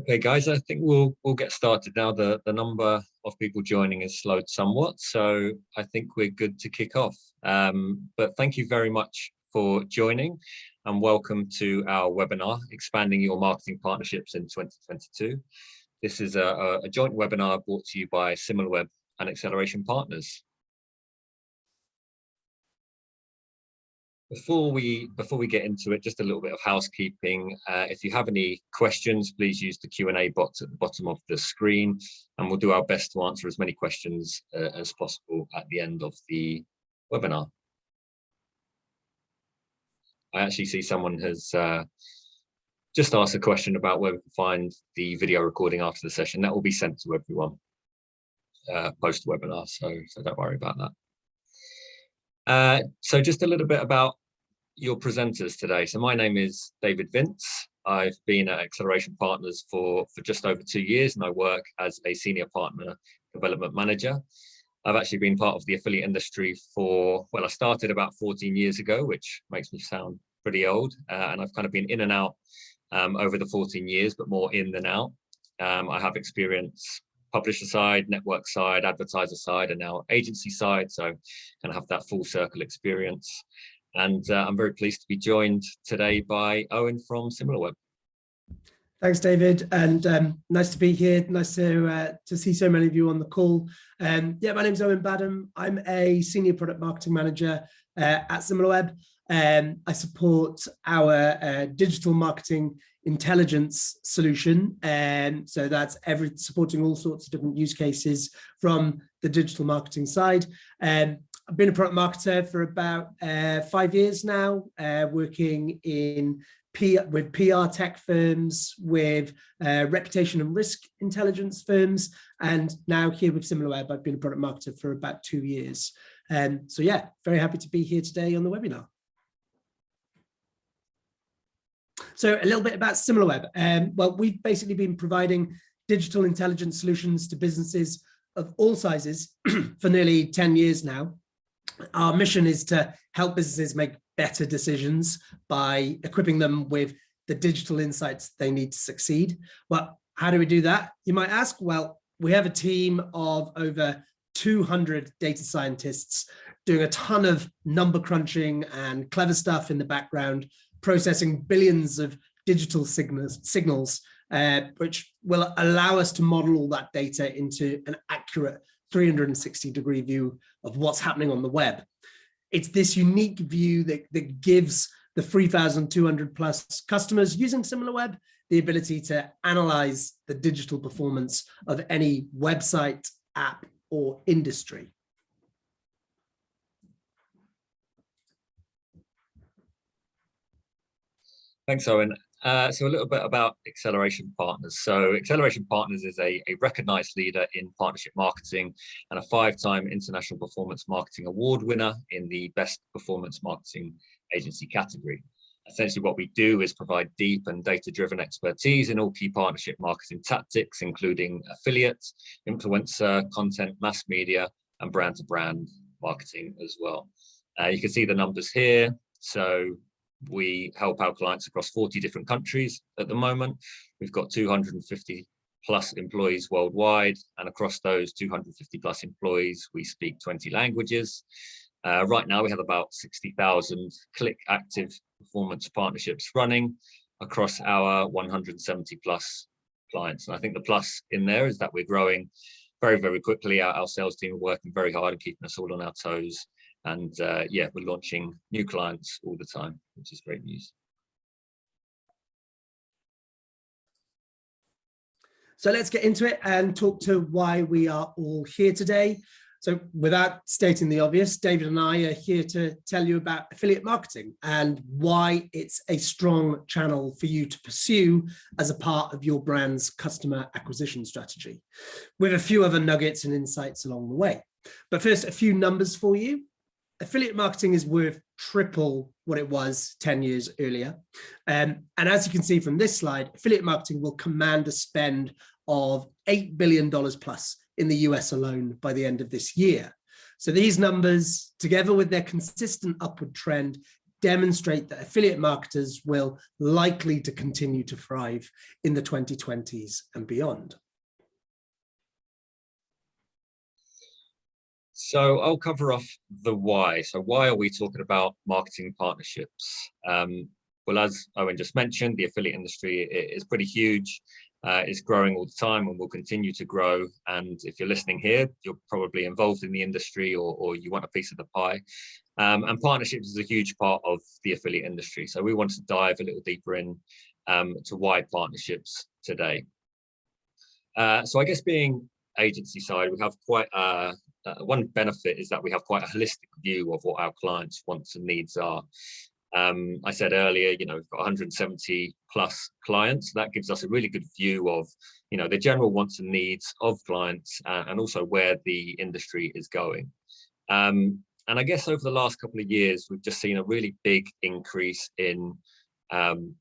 Okay, guys, I think we'll get started now. The number of people joining has slowed somewhat, so I think we're good to kick off. But thank you very much for joining, and welcome to our webinar, Expanding Your Marketing Partnerships in 2022. This is a joint webinar brought to you by Similarweb and Acceleration Partners. Before we get into it, just a little bit of housekeeping. If you have any questions, please use the Q&A box at the bottom of the screen, and we'll do our best to answer as many questions as possible at the end of the webinar. I actually see someone has just asked a question about where we can find the video recording after the session. That will be sent to everyone post-webinar, so don't worry about that. So just a little bit about your presenters today. So my name is David Vince. I've been at Acceleration Partners for just over 2 years, and I work as a senior partner development manager. I've actually been part of the affiliate industry for, well, I started about 14 years ago, which makes me sound pretty old. And I've kind of been in and out over the 14 years, but more in than out. I have experience publisher side, network side, advertiser side, and now agency side. So kind of have that full circle experience. And I'm very pleased to be joined today by Owen from Similarweb. Thanks, David, and nice to be here. Nice to see so many of you on the call. Yeah, my name is Owen Badham. I'm a senior product marketing manager at Similarweb. I support our digital marketing intelligence solution, and so that's supporting all sorts of different use cases from the digital marketing side. I've been a product marketer for about 5 years now, working with PR tech firms, with reputation and risk intelligence firms, and now here with Similarweb. I've been a product marketer for about 2 years. So yeah, very happy to be here today on the webinar. So a little bit about Similarweb. Well, we've basically been providing digital intelligence solutions to businesses of all sizes for nearly 10 years now. Our mission is to help businesses make better decisions by equipping them with the digital insights they need to succeed. Well, how do we do that? You might ask. Well, we have a team of over 200 data scientists doing a ton of number crunching and clever stuff in the background, processing billions of digital signals, which will allow us to model all that data into an accurate 360-degree view of what's happening on the web. It's this unique view that gives the 3,200 plus customers using Similarweb the ability to analyze the digital performance of any website, app, or industry. Thanks, Owen. So a little bit about Acceleration Partners. So Acceleration Partners is a recognized leader in partnership marketing and a 5-time International Performance Marketing Award winner in the Best Performance Marketing Agency category. Essentially what we do is provide deep and data-driven expertise in all key partnership marketing tactics, including affiliates, influencer, content, mass media, and brand-to-brand marketing as well. You can see the numbers here. So we help our clients across 40 different countries at the moment. We've got 250 plus employees worldwide, and across those 250 plus employees, we speak 20 languages. Right now, we have about 60,000 click active performance partnerships running across our 170 plus clients. And I think the plus in there is that we're growing very, very quickly. Our sales team are working very hard and keeping us all on our toes. And yeah, we're launching new clients all the time, which is great news. So let's get into it and talk to why we are all here today. So without stating the obvious, David and I are here to tell you about affiliate marketing and why it's a strong channel for you to pursue as a part of your brand's customer acquisition strategy, with a few other nuggets and insights along the way. But first, a few numbers for you. Affiliate marketing is worth triple what it was 10 years earlier. And as you can see from this slide, affiliate marketing will command a spend of $8 billion plus in the US alone by the end of this year. So these numbers, together with their consistent upward trend, demonstrate that affiliate marketers will likely to continue to thrive in the 2020s and beyond? So I'll cover off the why. So why are we talking about marketing partnerships? Well, as Owen just mentioned, the affiliate industry is pretty huge. It's growing all the time and will continue to grow. And if you're listening here, you're probably involved in the industry or you want a piece of the pie. And partnerships is a huge part of the affiliate industry. So we want to dive a little deeper in to why partnerships today. So I guess being agency side, we have quite one benefit is that we have quite a holistic view of what our clients' wants and needs are. I said earlier, we've got 170 plus clients. That gives us a really good view of, the general wants and needs of clients and also where the industry is going. And I guess over the last couple of years, we've just seen a really big increase in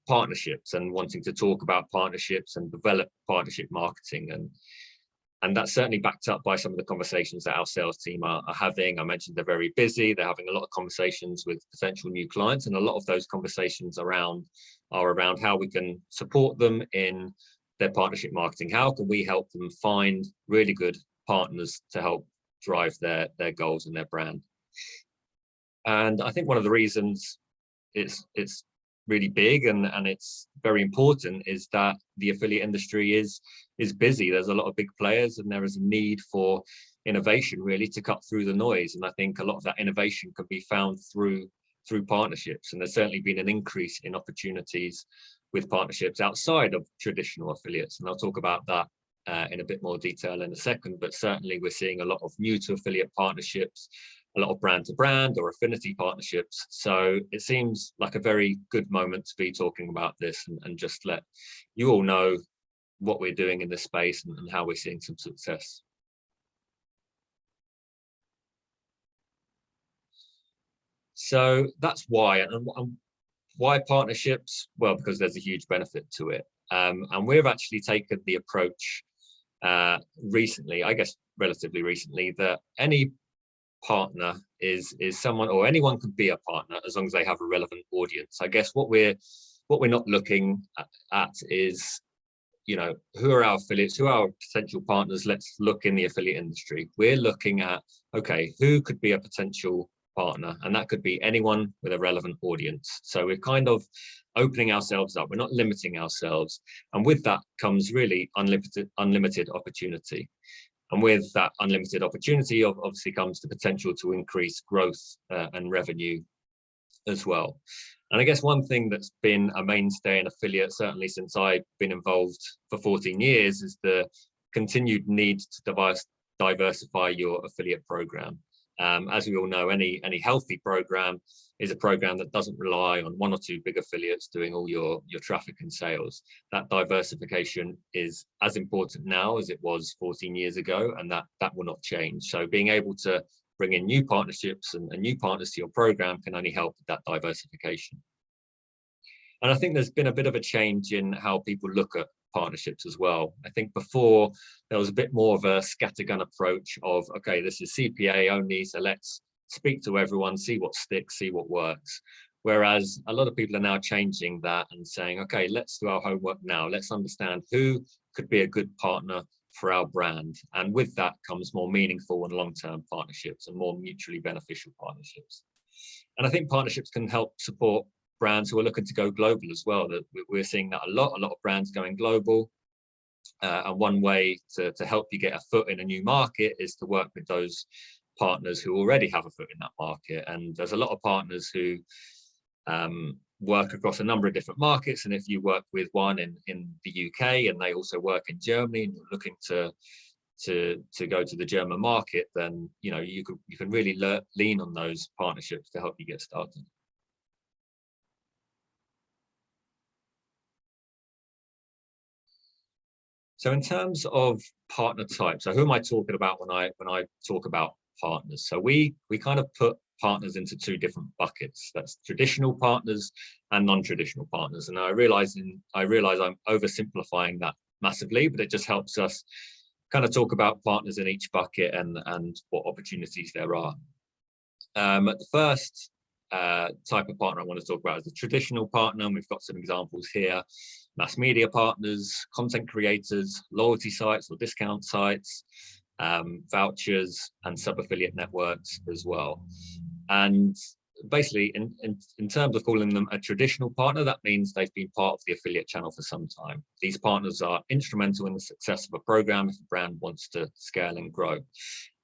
partnerships and wanting to talk about partnerships and develop partnership marketing. And that's certainly backed up by some of the conversations that our sales team are having. I mentioned they're very busy. They're having a lot of conversations with potential new clients, and a lot of those conversations are around how we can support them in their partnership marketing. How can we help them find really good partners to help drive their goals and their brand? And I think one of the reasons it's really big and it's very important is that the affiliate industry is busy. There's a lot of big players and there is a need for innovation really to cut through the noise. And I think a lot of that innovation can be found through partnerships. And there's certainly been an increase in opportunities with partnerships outside of traditional affiliates. And I'll talk about that in a bit more detail in a second, but certainly we're seeing a lot of new to affiliate partnerships, a lot of brand to brand or affinity partnerships. So it seems like a very good moment to be talking about this and just let you all know what we're doing in this space and how we're seeing some success. So that's why, and why partnerships? Well, because there's a huge benefit to it. And we've actually taken the approach recently, I guess relatively recently, that any partner is someone, or anyone can be a partner as long as they have a relevant audience. I guess what we're not looking at is, who are our affiliates, who are our potential partners? Let's look in the affiliate industry. We're looking at, okay, who could be a potential partner? And that could be anyone with a relevant audience. So we're kind of opening ourselves up. We're not limiting ourselves. And with that comes really unlimited opportunity. And with that unlimited opportunity, obviously comes the potential to increase growth and revenue as well. And I guess one thing that's been a mainstay in affiliate, certainly since I've been involved for 14 years, is the continued need to diversify your affiliate program. As we all know, any healthy program is a program that doesn't rely on one or two big affiliates doing all your traffic and sales. That diversification is as important now as it was 14 years ago, and that will not change. So being able to bring in new partnerships and new partners to your program can only help with that diversification. And I think there's been a bit of a change in how people look at partnerships as well. I think before there was a bit more of a scattergun approach of, okay, this is CPA only, so let's speak to everyone, see what sticks, see what works. Whereas a lot of people are now changing that and saying, okay, let's do our homework now. Let's understand who could be a good partner for our brand. And with that comes more meaningful and long-term partnerships and more mutually beneficial partnerships. And I think partnerships can help support brands who are looking to go global as well. That we're seeing that a lot of brands going global. And one way to help you get a foot in a new market is to work with those partners who already have a foot in that market. And there's a lot of partners who work across a number of different markets. And if you work with one in the UK and they also work in Germany and you're looking to go to the German market, then you can really lean on those partnerships to help you get started. So in terms of partner type, so who am I talking about when I talk about partners? So we kind of put partners into two different buckets. That's traditional partners and non-traditional partners. And I realize I'm oversimplifying that massively, but it just helps us kind of talk about partners in each bucket and what opportunities there are. The first type of partner I want to talk about is a traditional partner, and we've got some examples here: mass media partners, content creators, loyalty sites or discount sites, vouchers, and sub-affiliate networks as well. And basically, in terms of calling them a traditional partner, that means they've been part of the affiliate channel for some time. These partners are instrumental in the success of a program if a brand wants to scale and grow.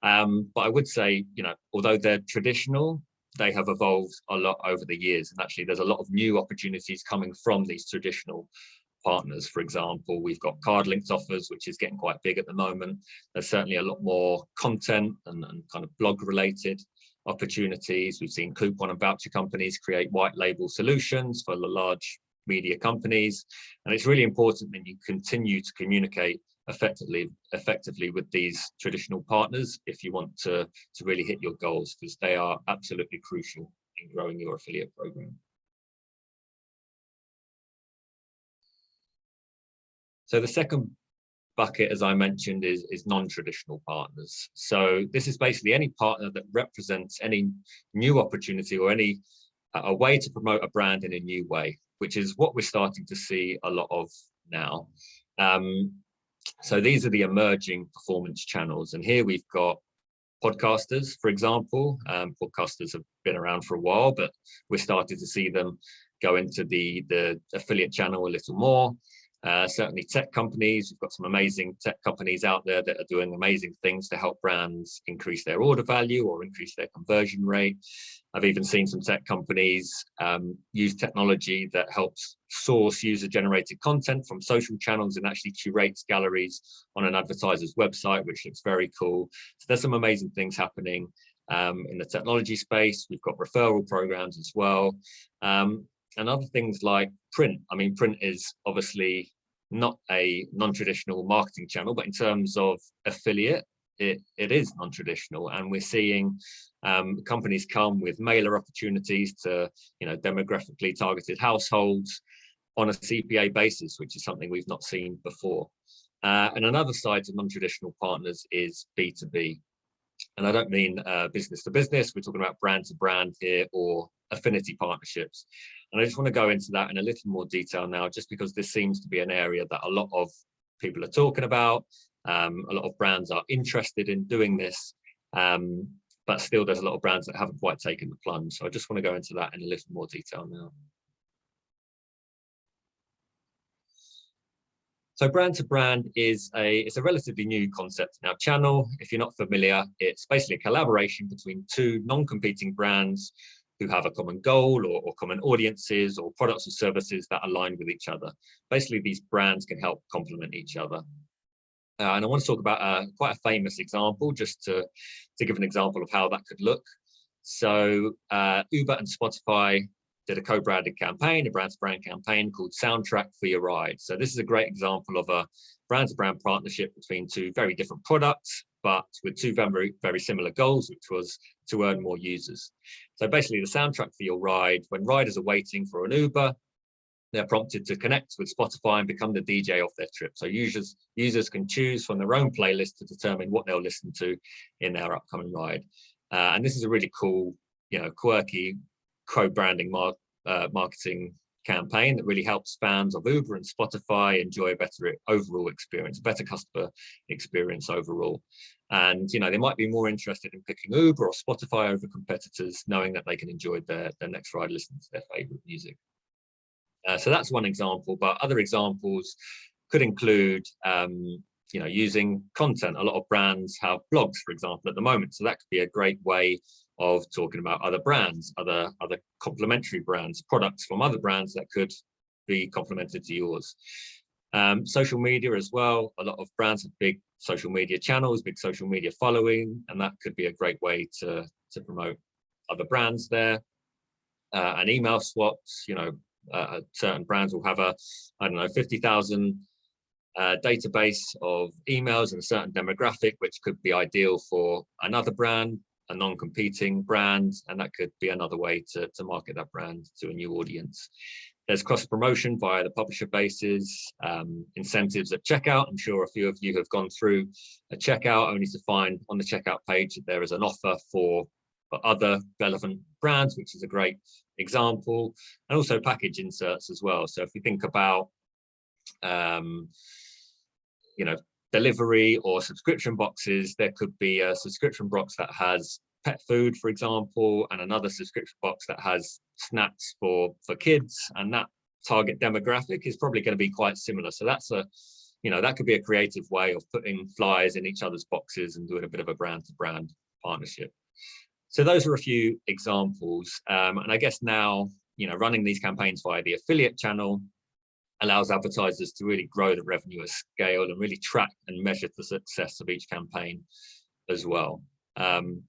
But I would say, although they're traditional, they have evolved a lot over the years. And actually, there's a lot of new opportunities coming from these traditional partners. For example, we've got card linked offers, which is getting quite big at the moment. There's certainly a lot more content and kind of blog related opportunities. We've seen coupon and voucher companies create white label solutions for the large media companies. And it's really important that you continue to communicate effectively with these traditional partners if you want to really hit your goals, because they are absolutely crucial in growing your affiliate program. So the second bucket, as I mentioned, is non-traditional partners. So this is basically any partner that represents any new opportunity or a way to promote a brand in a new way, which is what we're starting to see a lot of now. So these are the emerging performance channels, and here we've got podcasters, for example. Podcasters have been around for a while, but we're starting to see them go into the affiliate channel a little more. Certainly tech companies, we've got some amazing tech companies out there that are doing amazing things to help brands increase their order value or increase their conversion rate. I've even seen some tech companies use technology that helps source user-generated content from social channels and actually curates galleries on an advertiser's website, which looks very cool. So there's some amazing things happening in the technology space. We've got referral programs as well. And other things like print. I mean, print is obviously not a non-traditional marketing channel, but in terms of affiliate, it is non-traditional. And we're seeing companies come with mailer opportunities to, demographically targeted households on a CPA basis, which is something we've not seen before. And another side to non-traditional partners is B2B. And I don't mean business to business. We're talking about brand to brand here, or affinity partnerships. And I just want to go into that in a little more detail now, just because this seems to be an area that a lot of people are talking about. A lot of brands are interested in doing this, but still there's a lot of brands that haven't quite taken the plunge. So I just want to go into that in a little more detail now. So brand to brand it's a relatively new concept in our channel. If you're not familiar, it's basically a collaboration between two non-competing brands who have a common goal or common audiences or products or services that align with each other. Basically, these brands can help complement each other. And I want to talk about quite a famous example, just to give an example of how that could look. So Uber and Spotify did a co-branded campaign, a brand-to-brand campaign called Soundtrack for Your Ride. So this is a great example of a brand-to-brand partnership between two very different products, but with two very, very similar goals, which was to earn more users. So basically the soundtrack for your ride, when riders are waiting for an Uber, they're prompted to connect with Spotify and become the DJ of their trip. So users can choose from their own playlist to determine what they'll listen to in their upcoming ride. And this is a really cool, quirky co-branding marketing campaign that really helps fans of Uber and Spotify enjoy a better overall experience, better customer experience overall. And they might be more interested in picking Uber or Spotify over competitors, knowing that they can enjoy their next ride listening to their favorite music. So that's one example, but other examples could include using content. A lot of brands have blogs, for example, at the moment. So that could be a great way of talking about other brands, other complementary brands, products from other brands that could be complemented to yours. Social media as well. A lot of brands have big social media channels, big social media following, and that could be a great way to promote other brands there. And email swaps, certain brands will have 50,000 database of emails in a certain demographic, which could be ideal for another brand, a non-competing brand, and that could be another way to market that brand to a new audience. There's cross-promotion via the publisher bases, incentives at checkout. I'm sure a few of you have gone through a checkout only to find on the checkout page that there is an offer for other relevant brands, which is a great example, and also package inserts as well. So if we think about, delivery or subscription boxes, there could be a subscription box that has pet food, for example, and another subscription box that has snacks for kids, and that target demographic is probably going to be quite similar. So that's that could be a creative way of putting flyers in each other's boxes and doing a bit of a brand to brand partnership. So those are a few examples. And I guess now, running these campaigns via the affiliate channel allows advertisers to really grow the revenue at scale and really track and measure the success of each campaign as well. And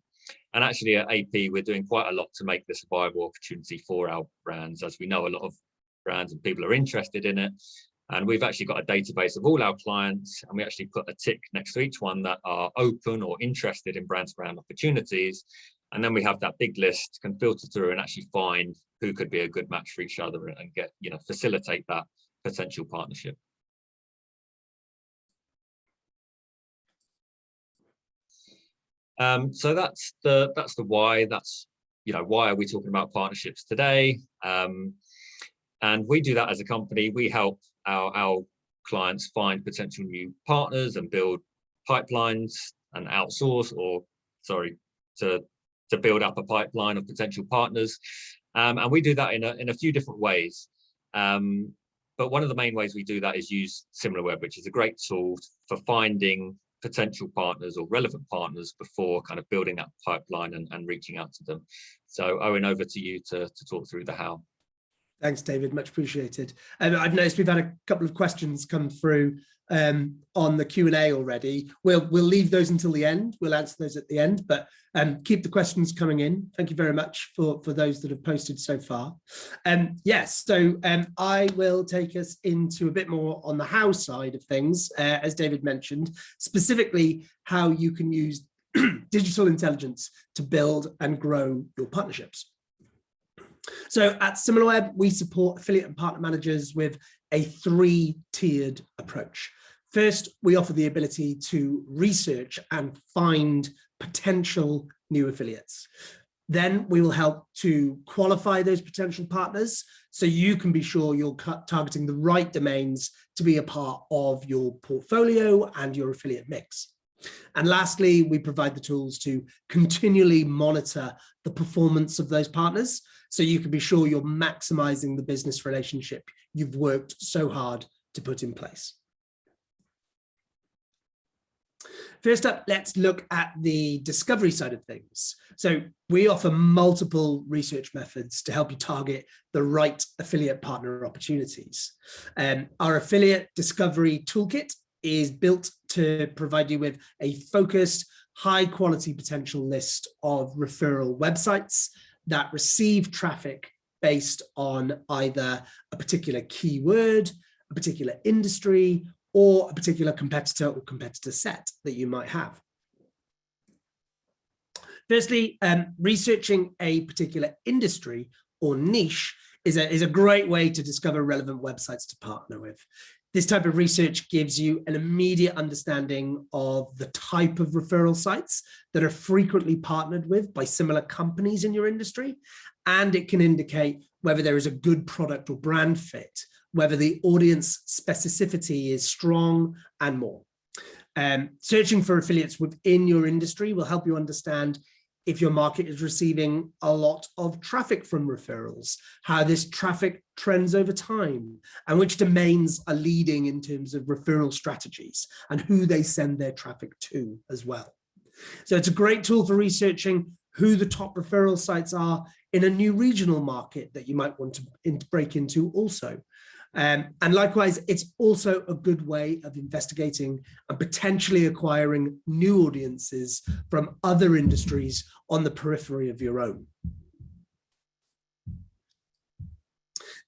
actually at AP, we're doing quite a lot to make this a viable opportunity for our brands, as we know a lot of brands and people are interested in it. And we've actually got a database of all our clients, and we actually put a tick next to each one that are open or interested in brand opportunities. And then we have that big list, can filter through and actually find who could be a good match for each other and get, facilitate that potential partnership. So that's the why. That's why are we talking about partnerships today? And we do that as a company. We help our clients find potential new partners and build pipelines and outsource, to build up a pipeline of potential partners. And we do that in a few different ways. But one of the main ways we do that is use Similarweb, which is a great tool for finding potential partners or relevant partners before kind of building that pipeline and reaching out to them. So Owen, over to you to talk through the how. Thanks, David, much appreciated. I've noticed we've had a couple of questions come through on the Q&A already. We'll leave those until the end. We'll answer those at the end, but keep the questions coming in. Thank you very much for those that have posted so far. Yes, so I will take us into a bit more on the how side of things, as David mentioned, specifically how you can use digital intelligence to build and grow your partnerships. So at Similarweb, we support affiliate and partner managers with a 3-tiered approach. First, we offer the ability to research and find potential new affiliates. Then we will help to qualify those potential partners so you can be sure you're targeting the right domains to be a part of your portfolio and your affiliate mix. And lastly, we provide the tools to continually monitor the performance of those partners so you can be sure you're maximizing the business relationship you've worked so hard to put in place. First up, let's look at the discovery side of things. So we offer multiple research methods to help you target the right affiliate partner opportunities. Our affiliate discovery toolkit is built to provide you with a focused, high quality potential list of referral websites that receive traffic based on either a particular keyword, a particular industry, or a particular competitor or competitor set that you might have. Firstly, researching a particular industry or niche is a great way to discover relevant websites to partner with. This type of research gives you an immediate understanding of the type of referral sites that are frequently partnered with by similar companies in your industry, and it can indicate whether there is a good product or brand fit, whether the audience specificity is strong, and more. Searching for affiliates within your industry will help you understand if your market is receiving a lot of traffic from referrals, how this traffic trends over time, and which domains are leading in terms of referral strategies and who they send their traffic to as well. So it's a great tool for researching who the top referral sites are in a new regional market that you might want to break into also. And likewise, it's also a good way of investigating and potentially acquiring new audiences from other industries on the periphery of your own.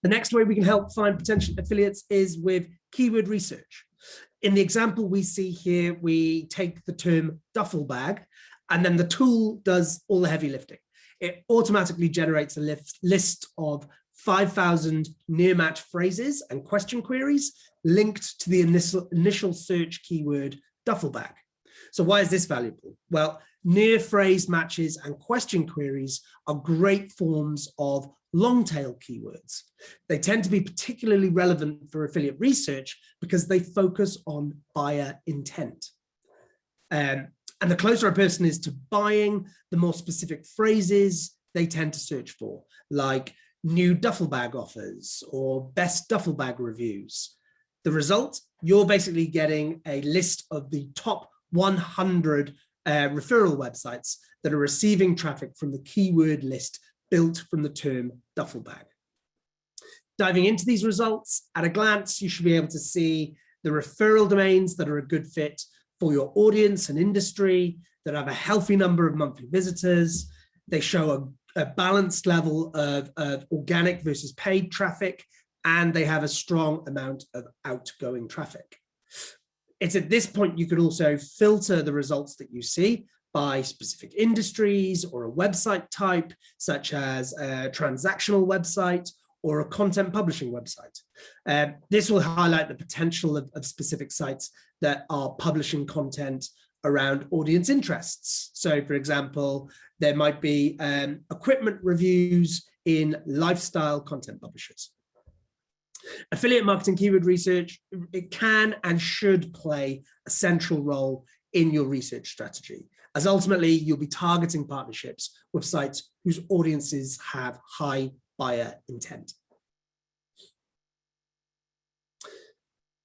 The next way we can help find potential affiliates is with keyword research. In the example we see here, we take the term duffel bag, and then the tool does all the heavy lifting. It automatically generates a list of 5,000 near-match phrases and question queries linked to the initial search keyword duffel bag. So why is this valuable? Well, near phrase matches and question queries are great forms of long tail keywords. They tend to be particularly relevant for affiliate research because they focus on buyer intent. And the closer a person is to buying, the more specific phrases they tend to search for, like new duffel bag offers or best duffel bag reviews. The result, you're basically getting a list of the top 100 referral websites that are receiving traffic from the keyword list built from the term duffel bag. Diving into these results, at a glance, you should be able to see the referral domains that are a good fit for your audience and industry, that have a healthy number of monthly visitors. They show a balanced level of organic versus paid traffic, and they have a strong amount of outgoing traffic. It's at this point you could also filter the results that you see by specific industries or a website type, such as a transactional website or a content publishing website. This will highlight the potential of specific sites that are publishing content around audience interests. So for example, there might be equipment reviews in lifestyle content publishers. Affiliate marketing keyword research, it can and should play a central role in your research strategy, as ultimately you'll be targeting partnerships with sites whose audiences have high buyer intent.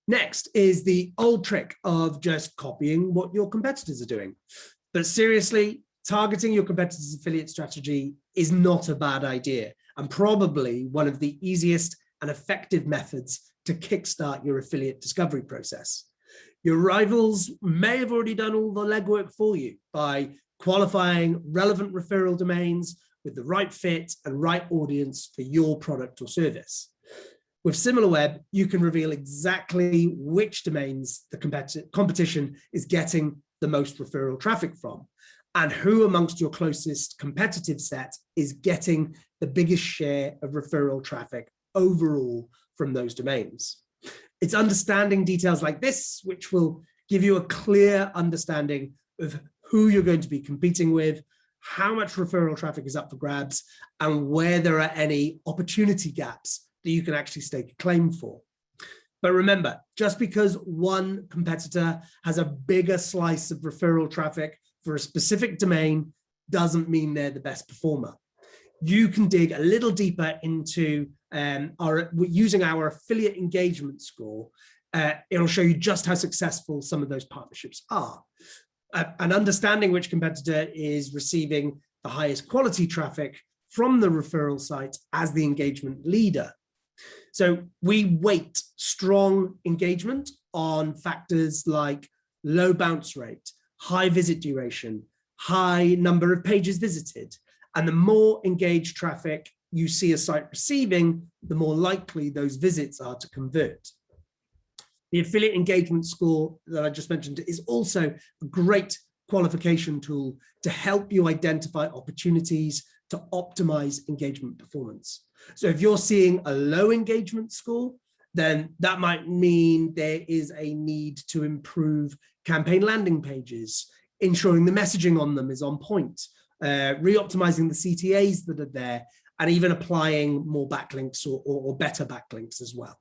Next is the old trick of just copying what your competitors are doing. But seriously, targeting your competitors' affiliate strategy is not a bad idea, and probably one of the easiest and effective methods to kickstart your affiliate discovery process. Your rivals may have already done all the legwork for you by qualifying relevant referral domains with the right fit and right audience for your product or service. With Similarweb, you can reveal exactly which domains the competition is getting the most referral traffic from, and who amongst your closest competitive set is getting the biggest share of referral traffic overall from those domains. It's understanding details like this which will give you a clear understanding of who you're going to be competing with, how much referral traffic is up for grabs, and where there are any opportunity gaps that you can actually stake a claim for. But remember, just because one competitor has a bigger slice of referral traffic for a specific domain doesn't mean they're the best performer. You can dig a little deeper into using our affiliate engagement score. It'll show you just how successful some of those partnerships are. And understanding which competitor is receiving the highest quality traffic from the referral site as the engagement leader. So we weight strong engagement on factors like low bounce rate, high visit duration, high number of pages visited. And the more engaged traffic you see a site receiving, the more likely those visits are to convert. The affiliate engagement score that I just mentioned is also a great qualification tool to help you identify opportunities to optimize engagement performance. So if you're seeing a low engagement score, then that might mean there is a need to improve campaign landing pages, ensuring the messaging on them is on point, re-optimizing the CTAs that are there, and even applying more backlinks or better backlinks as well.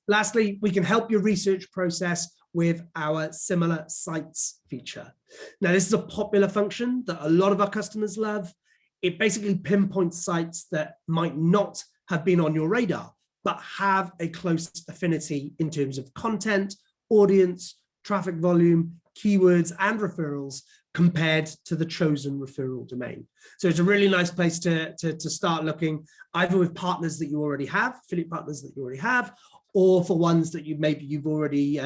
Lastly, we can help your research process with our Similar Sites feature. Now, this is a popular function that a lot of our customers love. It basically pinpoints sites that might not have been on your radar, but have a close affinity in terms of content, audience, traffic volume, keywords, and referrals compared to the chosen referral domain. So it's a really nice place to start looking, either with partners that you already have, affiliate partners that you already have, or for ones that you've already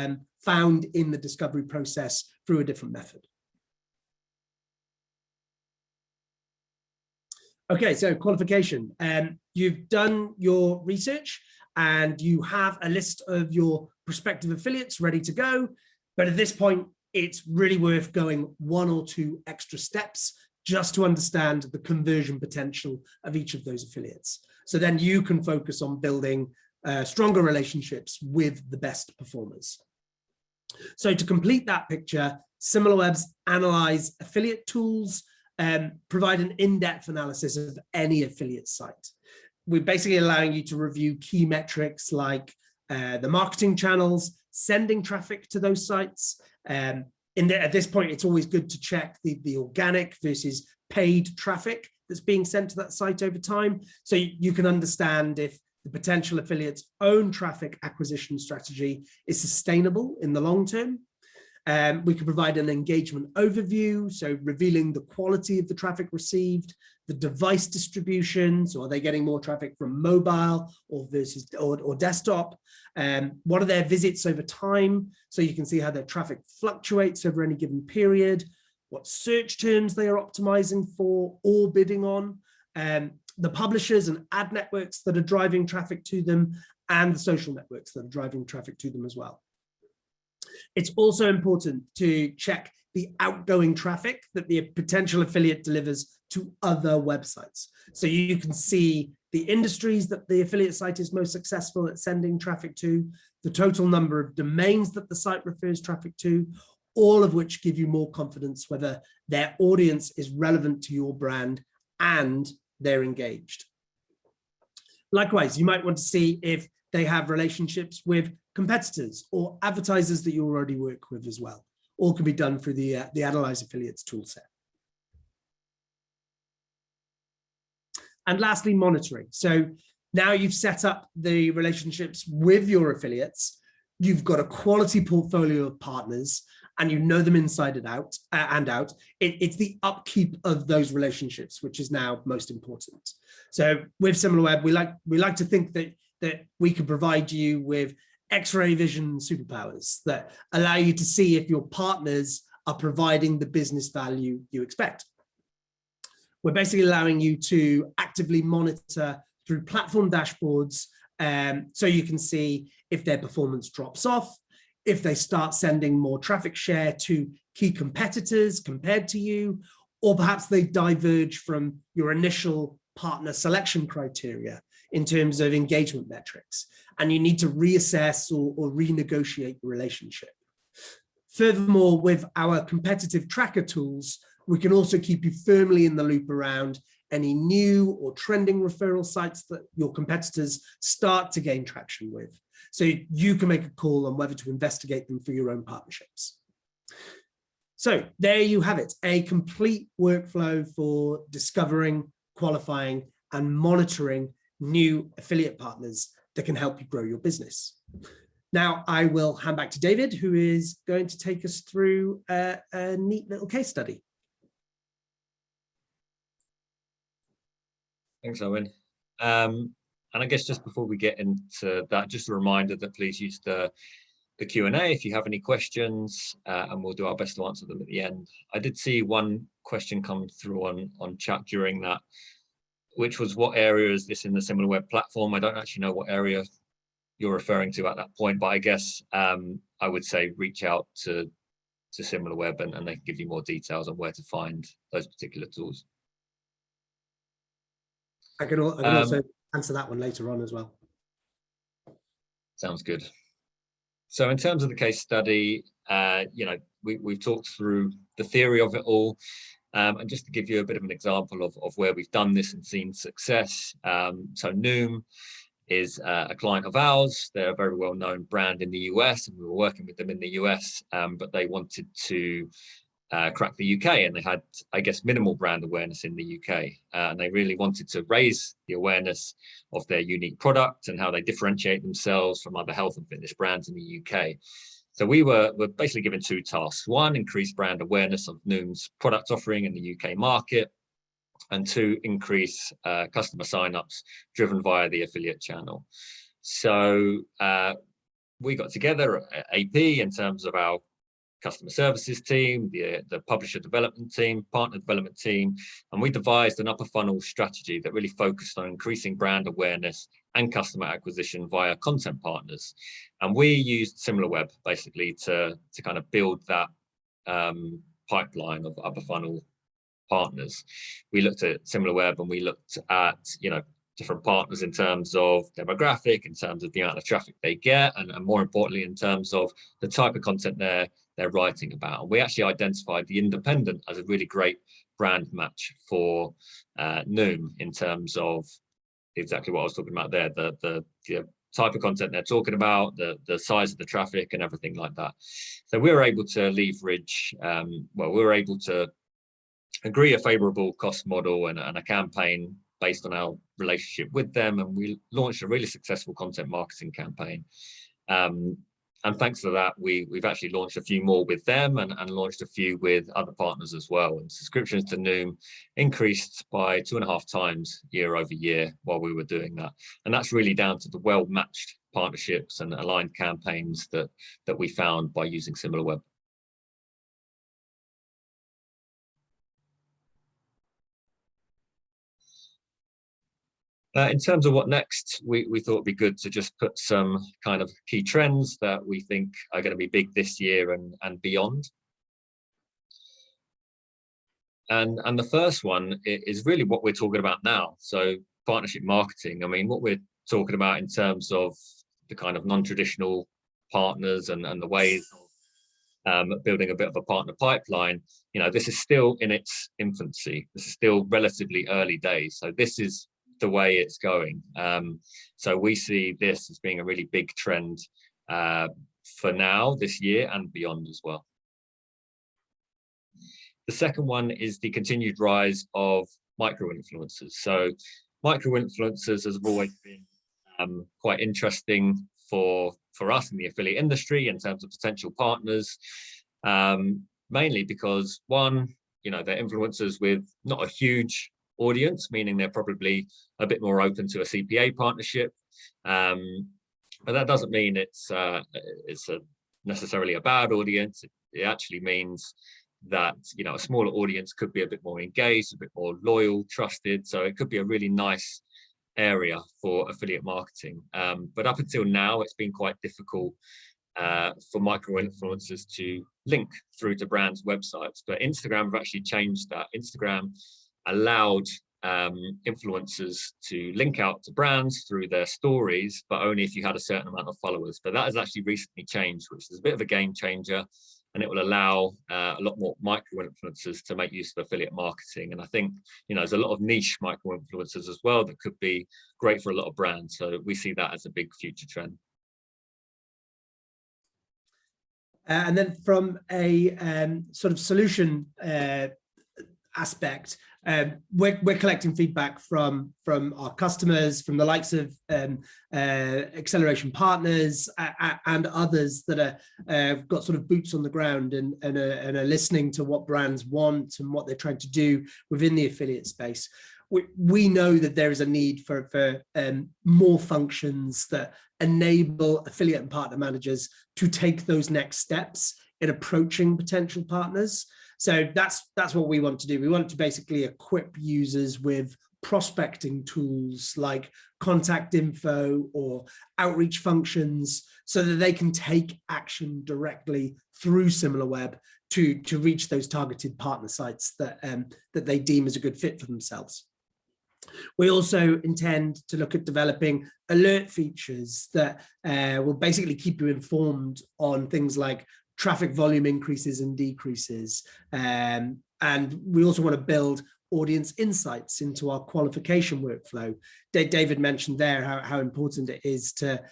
found in the discovery process through a different method. Okay, so qualification. You've done your research and you have a list of your prospective affiliates ready to go. But at this point, it's really worth going one or two extra steps just to understand the conversion potential of each of those affiliates. So then you can focus on building stronger relationships with the best performers. So to complete that picture, Similarweb's analyze affiliate tools provide an in-depth analysis of any affiliate site. We're basically allowing you to review key metrics like the marketing channels, sending traffic to those sites. At this point, it's always good to check the organic versus paid traffic that's being sent to that site over time. So you can understand if the potential affiliate's own traffic acquisition strategy is sustainable in the long term. We can provide an engagement overview, so revealing the quality of the traffic received, the device distribution, so are they getting more traffic from mobile or desktop? What are their visits over time? So you can see how their traffic fluctuates over any given period, what search terms they are optimizing for or bidding on, the publishers and ad networks that are driving traffic to them, and the social networks that are driving traffic to them as well. It's also important to check the outgoing traffic that the potential affiliate delivers to other websites. So you can see the industries that the affiliate site is most successful at sending traffic to, the total number of domains that the site refers traffic to, all of which give you more confidence whether their audience is relevant to your brand and they're engaged. Likewise, you might want to see if they have relationships with competitors or advertisers that you already work with as well. All can be done through the Analyze Affiliates toolset. And lastly, monitoring. So now you've set up the relationships with your affiliates, you've got a quality portfolio of partners, and you know them inside and out. It's the upkeep of those relationships which is now most important. So with Similarweb, we like to think that we can provide you with X-ray vision superpowers that allow you to see if your partners are providing the business value you expect. We're basically allowing you to actively monitor through platform dashboards, so you can see if their performance drops off, if they start sending more traffic share to key competitors compared to you, or perhaps they diverge from your initial partner selection criteria in terms of engagement metrics, and you need to reassess or renegotiate the relationship. Furthermore, with our competitive tracker tools, we can also keep you firmly in the loop around any new or trending referral sites that your competitors start to gain traction with. So you can make a call on whether to investigate them for your own partnerships. So there you have it, a complete workflow for discovering, qualifying, and monitoring new affiliate partners that can help you grow your business. Now I will hand back to David, who is going to take us through a neat little case study. Thanks, Owen. And I guess just before we get into that, just a reminder that please use the Q&A if you have any questions, and we'll do our best to answer them at the end. I did see one question come through on chat during that, which was, what area is this in the Similarweb platform? I don't actually know what area you're referring to at that point, but I guess I would say reach out to Similarweb and they can give you more details on where to find those particular tools. I can also answer that one later on as well. Sounds good. So in terms of the case study, we've talked through the theory of it all. And just to give you a bit of an example of where we've done this and seen success. So Noom is a client of ours. They're a very well-known brand in the US, and we were working with them in the US, but they wanted to crack the UK, and they had, I guess, minimal brand awareness in the UK. And they really wanted to raise the awareness of their unique product and how they differentiate themselves from other health and fitness brands in the UK. So we were basically given two tasks. One, increase brand awareness of Noom's product offering in the UK market. And two, increase customer signups driven via the affiliate channel. So we got together at AP in terms of our customer services team, the publisher development team, partner development team, and we devised an upper funnel strategy that really focused on increasing brand awareness and customer acquisition via content partners. And we used Similarweb basically to kind of build that pipeline of upper funnel partners. We looked at Similarweb and we looked at, different partners in terms of demographic, in terms of the amount of traffic they get, and more importantly, in terms of the type of content they're writing about. And we actually identified The Independent as a really great brand match for Noom in terms of exactly what I was talking about there, the type of content they're talking about, the size of the traffic and everything like that. So we were able to leverage, we were able to agree a favorable cost model and a campaign based on our relationship with them, and we launched a really successful content marketing campaign. And thanks to that, we've actually launched a few more with them and launched a few with other partners as well. And subscriptions to Noom increased by 2.5 times year over year while we were doing that. And that's really down to the well-matched partnerships and aligned campaigns that we found by using Similarweb. In terms of what next, we thought it'd be good to just put some kind of key trends that we think are going to be big this year and beyond. And the first one is really what we're talking about now. So partnership marketing. I mean, what we're talking about in terms of the kind of non-traditional partners and the ways of building a bit of a partner pipeline, you know, this is still in its infancy. This is still relatively early days. So this is the way it's going. So we see this as being a really big trend for now, this year and beyond as well. The second one is the continued rise of micro-influencers. So micro-influencers has always been quite interesting for us in the affiliate industry in terms of potential partners, mainly because one, you know, they're influencers with not a huge audience, meaning they're probably a bit more open to a CPA partnership, but that doesn't mean it's necessarily a bad audience. It actually means that, you know, a smaller audience could be a bit more engaged, a bit more loyal, trusted. So it could be a really nice area for affiliate marketing. But up until now, it's been quite difficult for micro influencers to link through to brands' websites. But Instagram have actually changed that. Instagram allowed influencers to link out to brands through their stories, but only if you had a certain amount of followers. But that has actually recently changed, which is a bit of a game changer, and it will allow a lot more micro influencers to make use of affiliate marketing. And I think, you know, there's a lot of niche micro influencers as well that could be great for a lot of brands. So we see that as a big future trend. And then from a sort of solution aspect, we're collecting feedback from our customers, from the likes of Acceleration Partners and others that have got sort of boots on the ground and are listening to what brands want and what they're trying to do within the affiliate space. We know that there is a need for more functions that enable affiliate and partner managers to take those next steps in approaching potential partners. So that's what we want to do. We want to basically equip users with prospecting tools like contact info or outreach functions so that they can take action directly through Similarweb to reach those targeted partner sites that they deem as a good fit for themselves. We also intend to look at developing alert features that will basically keep you informed on things like traffic volume increases and decreases. And we also want to build audience insights into our qualification workflow. David mentioned there how important it is to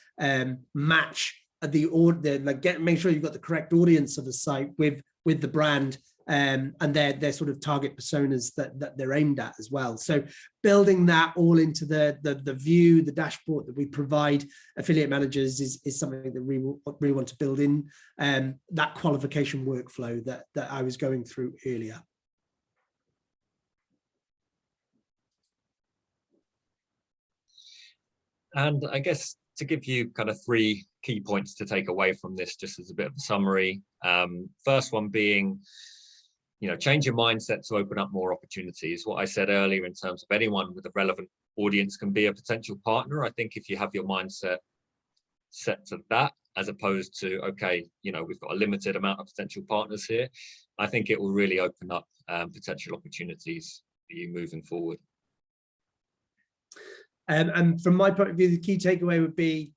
match make sure you've got the correct audience of a site with the brand and their sort of target personas that they're aimed at as well. So building that all into the view, the dashboard that we provide affiliate managers is something that we really want to build in that qualification workflow that I was going through earlier. And I guess to give you kind of 3 key points to take away from this, just as a bit of a summary. First one being, you know, change your mindset to open up more opportunities. What I said earlier in terms of anyone with a relevant audience can be a potential partner. I think if you have your mindset set to that, as opposed to, okay, you know, we've got a limited amount of potential partners here, I think it will really open up potential opportunities for you moving forward. And from my point of view, the key takeaway would be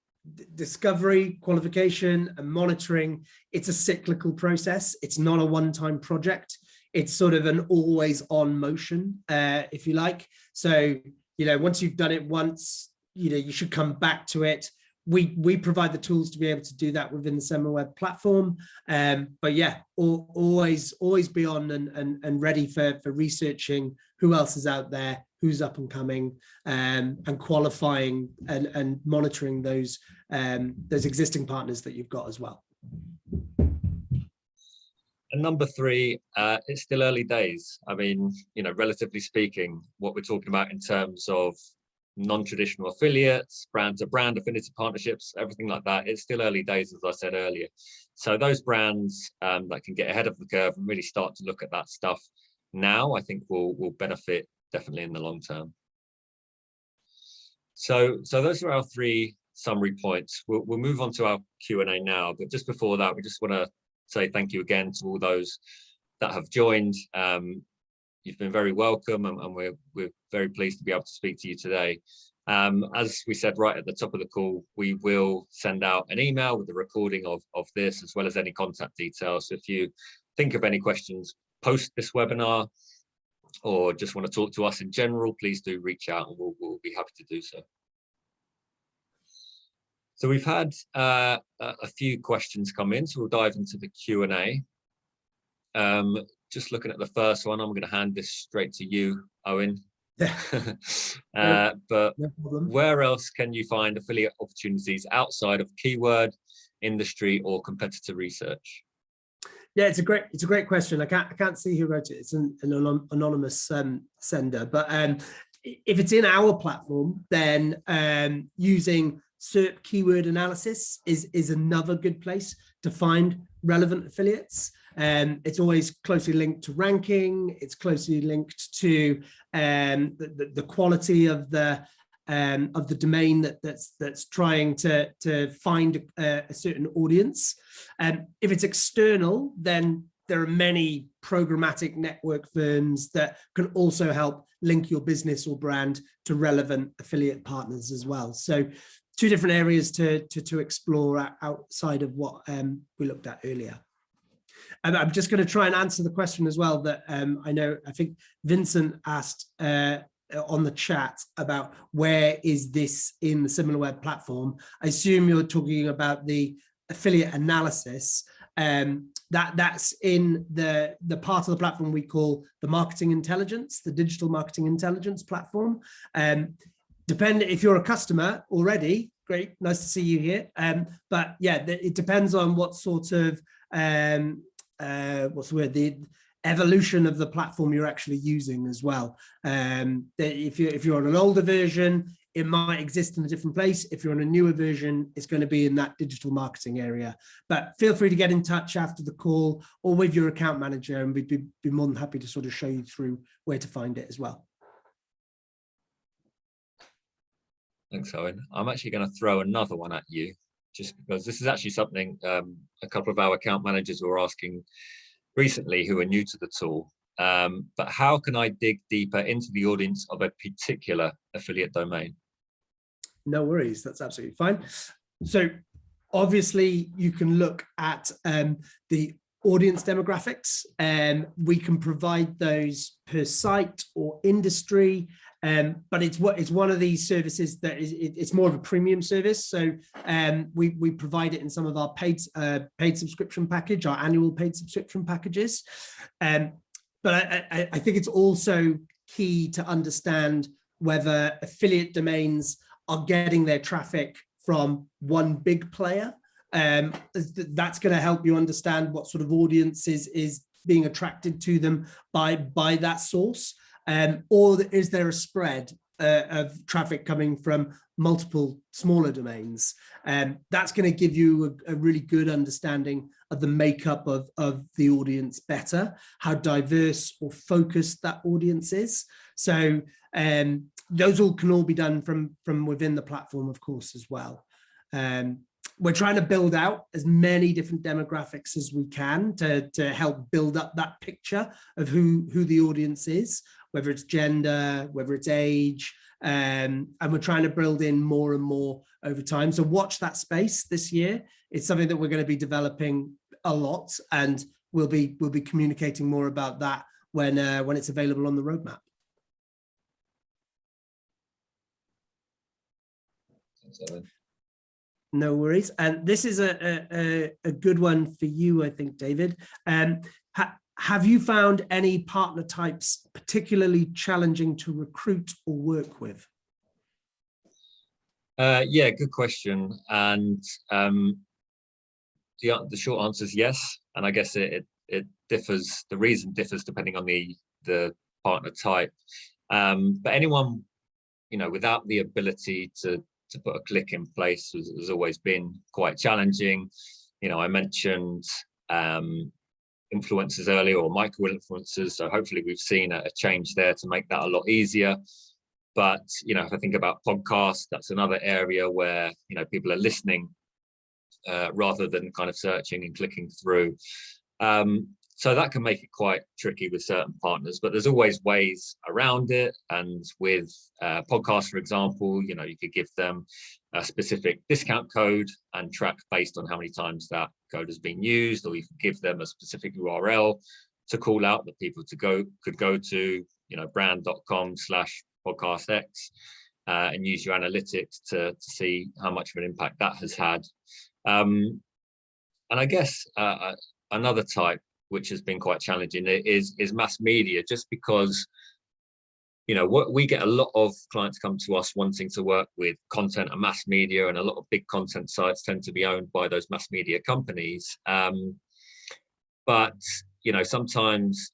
discovery, qualification, and monitoring. It's a cyclical process. It's not a one-time project. It's sort of an always on motion, if you like. So, once you've done it once, you should come back to it. We provide the tools to be able to do that within the Similarweb platform. But yeah, always be on and ready for researching who else is out there, who's up and coming, and qualifying and monitoring those existing partners that you've got as well. And number 3, it's still early days. I mean, relatively speaking, what we're talking about in terms of non-traditional affiliates, brand-to-brand affinity partnerships, everything like that, it's still early days, as I said earlier. So those brands that can get ahead of the curve and really start to look at that stuff now, I think will benefit definitely in the long term. So those are our 3 summary points. We'll move on to our Q&A now, but just before that, we just want to say thank you again to all those that have joined. You've been very welcome, and we're very pleased to be able to speak to you today. As we said right at the top of the call, we will send out an email with the recording of this, as well as any contact details. So if you think of any questions post this webinar, or just want to talk to us in general, please do reach out, and we'll be happy to do so. So we've had a few questions come in, so we'll dive into the Q&A. Just looking at the first one, I'm going to hand this straight to you, Owen. But no problem. Where else can you find affiliate opportunities outside of keyword, industry, or competitor research? Yeah, it's a great question. I can't see who wrote it. It's an anonymous sender, but if it's in our platform, then using SERP keyword analysis is another good place to find relevant affiliates. It's always closely linked to ranking. It's closely linked to the quality of the domain that's trying to find a certain audience. If it's external, then there are many programmatic network firms that can also help link your business or brand to relevant affiliate partners as well. So 2 different areas to explore outside of what we looked at earlier. I'm just going to try and answer the question as well that I think Vincent asked on the chat about where is this in the Similarweb platform. I assume you're talking about the affiliate analysis. That's in the part of the platform we call the marketing intelligence, the digital marketing intelligence platform. Depending if you're a customer already, great, nice to see you here. But yeah, it depends on what sort of what's the word, the evolution of the platform you're actually using as well. If you're on an older version, it might exist in a different place. If you're on a newer version, it's going to be in that digital marketing area. But feel free to get in touch after the call or with your account manager, and we'd be more than happy to sort of show you through where to find it as well. Thanks, Owen. I'm actually going to throw another one at you, just because this is actually something a couple of our account managers were asking recently who are new to the tool. But how can I dig deeper into the audience of a particular affiliate domain? No worries, that's absolutely fine. So obviously you can look at the audience demographics, and we can provide those per site or industry. But it's one of these services that it's more of a premium service. So we provide it in some of our paid subscription package, our annual paid subscription packages. But I think it's also key to understand whether affiliate domains are getting their traffic from one big player. That's going to help you understand what sort of audience is being attracted to them by that source. Or is there a spread of traffic coming from multiple smaller domains? That's going to give you a really good understanding of the makeup of the audience better, how diverse or focused that audience is. So those can all be done from within the platform, of course, as well. We're trying to build out as many different demographics as we can to help build up that picture of who the audience is, whether it's gender, whether it's age, And we're trying to build in more and more over time. So watch that space this year. It's something that we're going to be developing a lot, and we'll be communicating more about that when it's available on the roadmap. No worries. And this is a good one for you, I think, David. Have you found any partner types particularly challenging to recruit or work with? Yeah, good question. And the short answer is yes. And I guess it differs. The reason differs depending on the partner type. But anyone, without the ability to put a click in place has always been quite challenging. I mentioned influencers earlier, or micro influencers. So hopefully we've seen a change there to make that a lot easier. But, if I think about podcasts, that's another area where, people are listening rather than kind of searching and clicking through. So that can make it quite tricky with certain partners, but there's always ways around it. And with podcasts, for example, you could give them a specific discount code and track based on how many times that code has been used, or you could give them a specific URL to call out that people could go to, brand.com/podcastx and use your analytics to see how much of an impact that has had. And I guess another type which has been quite challenging is mass media, just because what we get a lot of clients come to us wanting to work with content and mass media, and a lot of big content sites tend to be owned by those mass media companies. But sometimes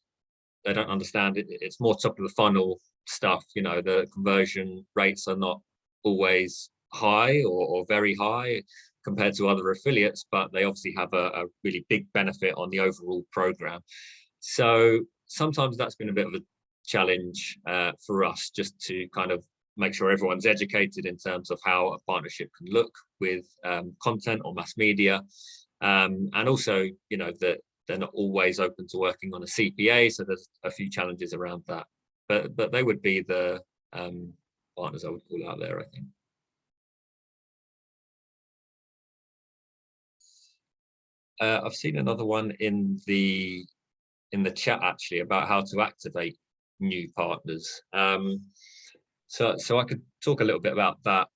they don't understand it. It's more top of the funnel stuff. The conversion rates are not always high or very high compared to other affiliates, but they obviously have a really big benefit on the overall program. So sometimes that's been a bit of a challenge for us, just to kind of make sure everyone's educated in terms of how a partnership can look with content or mass media. And also, that they're not always open to working on a CPA. So there's a few challenges around that, but they would be the partners I would call out there, I think. I've seen another one in the chat actually about how to activate new partners. So I could talk a little bit about that.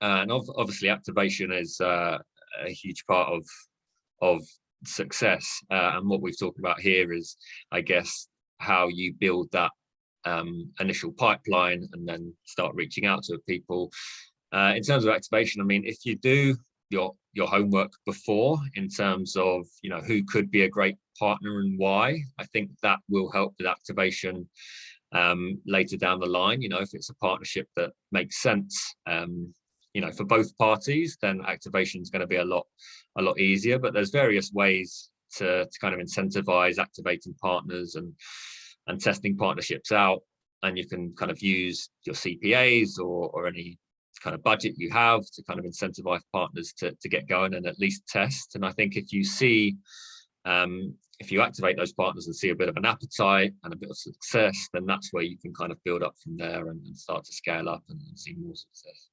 And obviously activation is a huge part of success. And what we've talked about here is, I guess, how you build that initial pipeline and then start reaching out to people. In terms of activation, I mean, if you do your homework before, in terms of who could be a great partner and why, I think that will help with activation later down the line. If it's a partnership that makes sense for both parties, then activation is going to be a lot easier. But there's various ways to kind of incentivize activating partners and testing partnerships out, and you can kind of use your CPAs or any kind of budget you have to kind of incentivize partners to get going and at least test. And I think if you see if you activate those partners and see a bit of an appetite and a bit of success, then that's where you can kind of build up from there and start to scale up and see more success.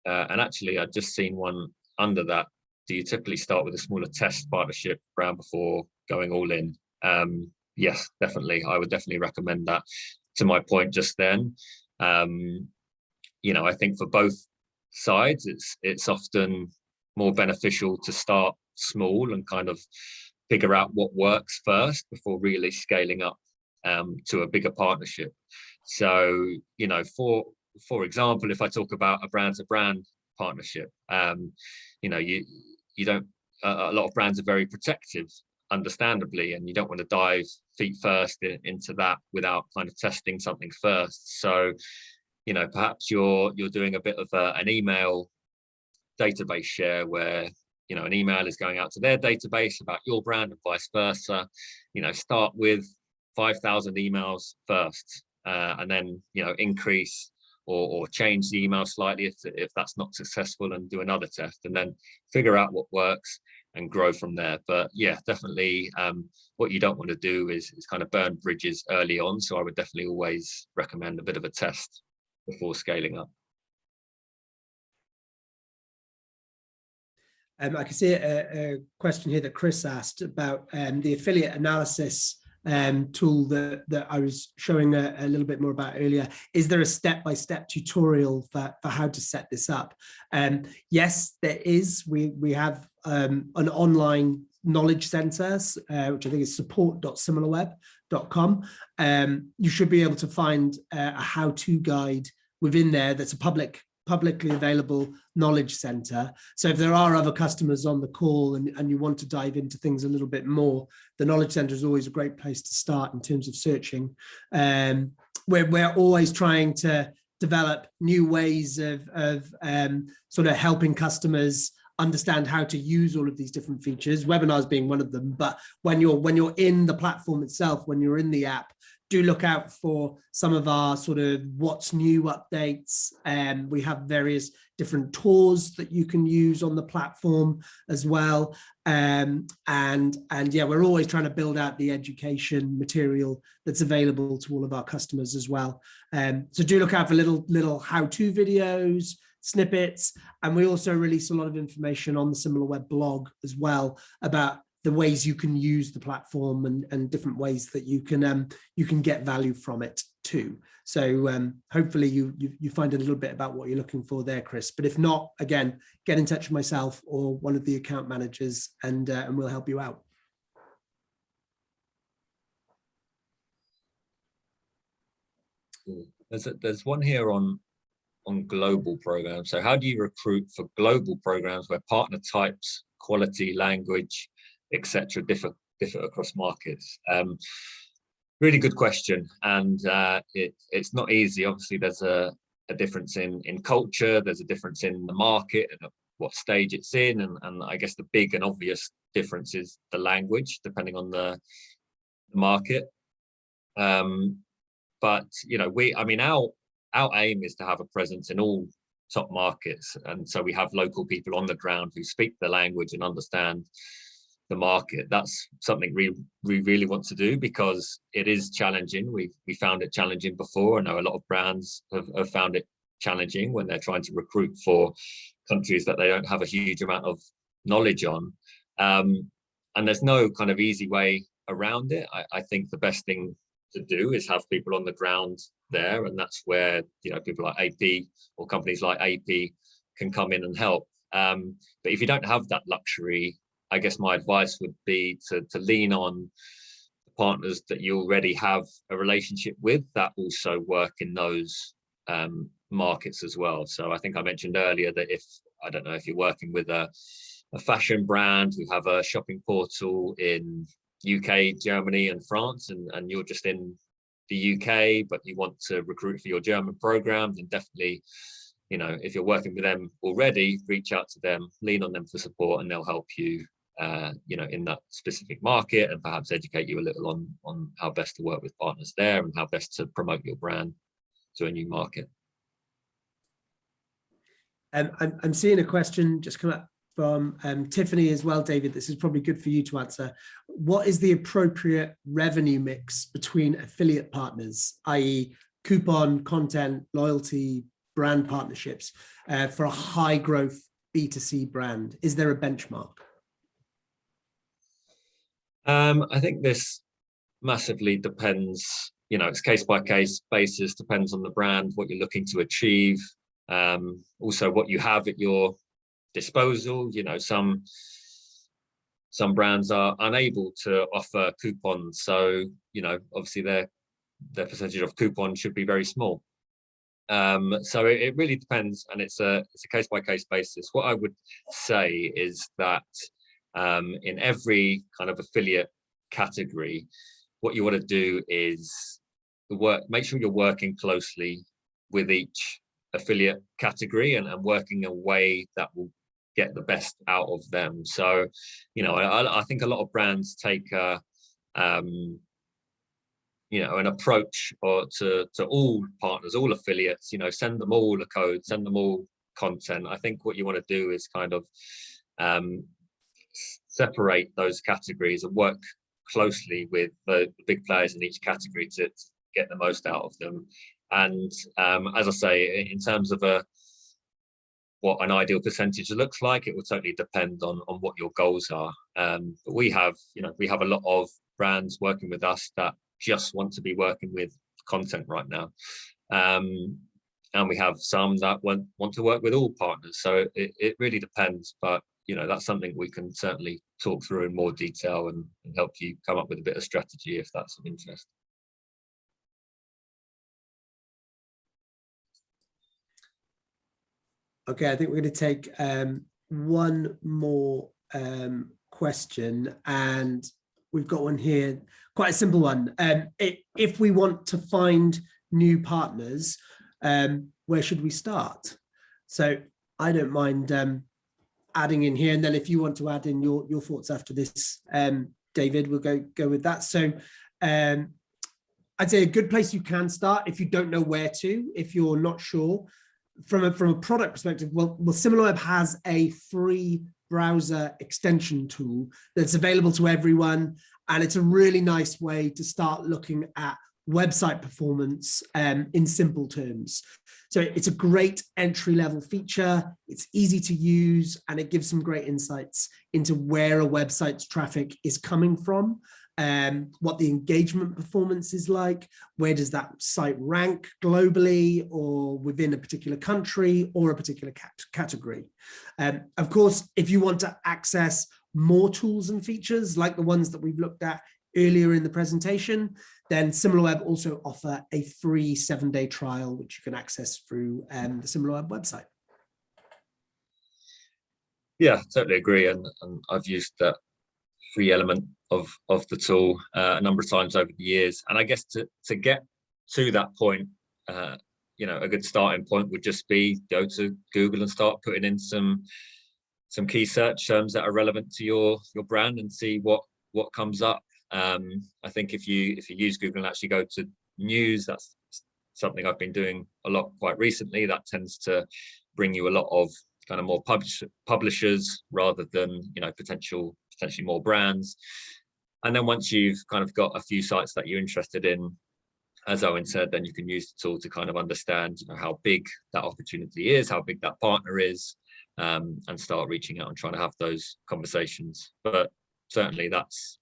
And actually, I've just seen one under that. Do you typically start with a smaller test partnership round before going all in? Yes, definitely. I would definitely recommend that. To my point just then, I think for both sides, it's often more beneficial to start small and kind of figure out what works first before really scaling up to a bigger partnership. So, for example, if I talk about a brand-to-brand partnership, you don't. A lot of brands are very protective, understandably, and you don't want to dive feet first into that without kind of testing something first. So, perhaps you're doing a bit of an email database share where an email is going out to their database about your brand and vice versa. Start with 5,000 emails first, and then increase or change the email slightly if that's not successful, and do another test, and then figure out what works. grow from there. But yeah, definitely what you don't want to do is kind of burn bridges early on. So I would definitely always recommend a bit of a test before scaling up. I can see a question here that Chris asked about the affiliate analysis tool that I was showing a little bit more about earlier. Is there a step-by-step tutorial for how to set this up? Yes, there is. We have an online knowledge center, which I think is support.similarweb.com. You should be able to find a how-to guide within there that's a publicly available knowledge center. So if there are other customers on the call and you want to dive into things a little bit more, the knowledge center is always a great place to start in terms of searching. We're always trying to develop new ways of sort of helping customers understand how to use all of these different features, webinars being one of them. But when you're in the platform itself, when you're in the app, do look out for some of our sort of what's new updates. We have various different tours that you can use on the platform as well. And yeah, we're always trying to build out the education material that's available to all of our customers as well. So do look out for little how-to videos, snippets, and we also release a lot of information on the Similarweb blog as well about the ways you can use the platform and different ways that you can get value from it too. So hopefully you find a little bit about what you're looking for there, Chris. But if not, again, get in touch with myself or one of the account managers, and we'll help you out. There's one here on global programs. So how do you recruit for global programs where partner types, quality, language, etc. differ across markets? Really good question, and it's not easy. Obviously, there's a difference in culture, there's a difference in the market and at what stage it's in, and I guess the big and obvious difference is the language, depending on the market. But you know, our aim is to have a presence in all top markets, and so we have local people on the ground who speak the language and understand the market. That's something we really want to do because it is challenging. We found it challenging before. I know a lot of brands have found it challenging when they're trying to recruit for countries that they don't have a huge amount of knowledge on. And there's no kind of easy way around it. I think the best thing to do is have people on the ground there, and that's where, you know, people like AP or companies like AP can come in and help. But if you don't have that luxury, I guess my advice would be to lean on partners that you already have a relationship with that also work in those markets as well. So I think I mentioned earlier that I don't know if you're working with a fashion brand who have a shopping portal in UK, Germany and France, and you're just in the UK, but you want to recruit for your German programs, and definitely, you know, if you're working with them already, reach out to them, lean on them for support, and they'll help you, you know, in that specific market, and perhaps educate you a little on how best to work with partners there and how best to promote your brand to a new market. I'm seeing a question just come up from Tiffany as well, David. This is probably good for you to answer. What is the appropriate revenue mix between affiliate partners, i.e. coupon, content, loyalty, brand partnerships for a high growth B2C brand? Is there a benchmark? I think this massively depends, you know, it's case by case basis, depends on the brand, what you're looking to achieve, also what you have at your disposal. You know, some brands are unable to offer coupons, so, you know, obviously their percentage of coupon should be very small. So it really depends, and it's a case by case basis. What I would say is that in every kind of affiliate category, what you want to do is make sure you're working closely with each affiliate category and working a way that will get the best out of them. So, you know, I think a lot of brands take you know, an approach to all partners, all affiliates, you know, send them all a code, send them all content. I think what you want to do is kind of separate those categories and work closely with the big players in each category to get the most out of them. And as I say, in terms of what an ideal percentage looks like, it will totally depend on what your goals are. But we have a lot of brands working with us that just want to be working with content right now. And we have some that want to work with all partners. So it really depends, but that's something we can certainly talk through in more detail and help you come up with a bit of strategy if that's of interest. Okay, I think we're going to take one more question, and we've got one here, quite a simple one. If we want to find new partners, where should we start? So I don't mind adding in here, and then if you want to add in your thoughts after this, David, we'll go with that. So I'd say a good place you can start if you don't know where to, if you're not sure. From a product perspective, well, Similarweb has a free browser extension tool that's available to everyone, and it's a really nice way to start looking at website performance in simple terms. So it's a great entry-level feature, it's easy to use, and it gives some great insights into where a website's traffic is coming from, what the engagement performance is like, where does that site rank globally or within a particular country or a particular category. Of course, if you want to access more tools and features like the ones that we've looked at earlier in the presentation, then Similarweb also offer a free 7-day trial, which you can access through the Similarweb website. Yeah, totally agree. And I've used that free element of the tool a number of times over the years. And I guess to get to that point, a good starting point would just be go to Google and start putting in some key search terms that are relevant to your brand and see what comes up. I think if you use Google and actually go to news, that's something I've been doing a lot quite recently. That tends to bring you a lot of kind of more publishers rather than potentially more brands. And then once you've kind of got a few sites that you're interested in, as Owen said, then you can use the tool to kind of understand how big that opportunity is, how big that partner is, and start reaching out and trying to have those conversations. But certainly that's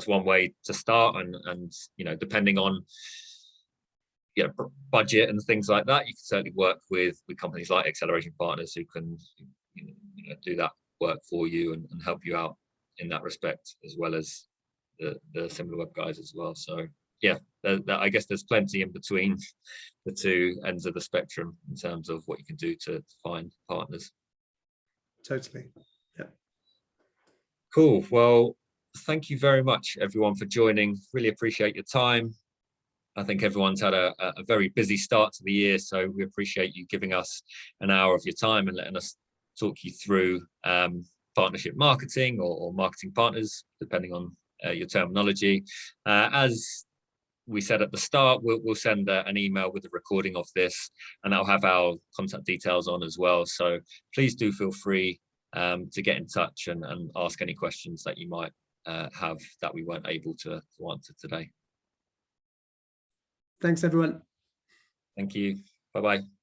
one way to start, and depending on budget and things like that, you can certainly work with companies like Acceleration Partners who can do that work for you and help you out in that respect, as well as the Similarweb guys as well. So yeah, I guess there's plenty in between the two ends of the spectrum in terms of what you can do to find partners. Totally. Yeah. Cool. Well, thank you very much, everyone, for joining. Really appreciate your time. I think everyone's had a very busy start to the year, so we appreciate you giving us an hour of your time and letting us talk you through partnership marketing or marketing partners, depending on your terminology. As we said at the start, we'll send an email with a recording of this, and that'll have our contact details on as well. So please do feel free to get in touch and ask any questions that you might have that we weren't able to answer today. Thanks, everyone. Thank you. Bye-bye.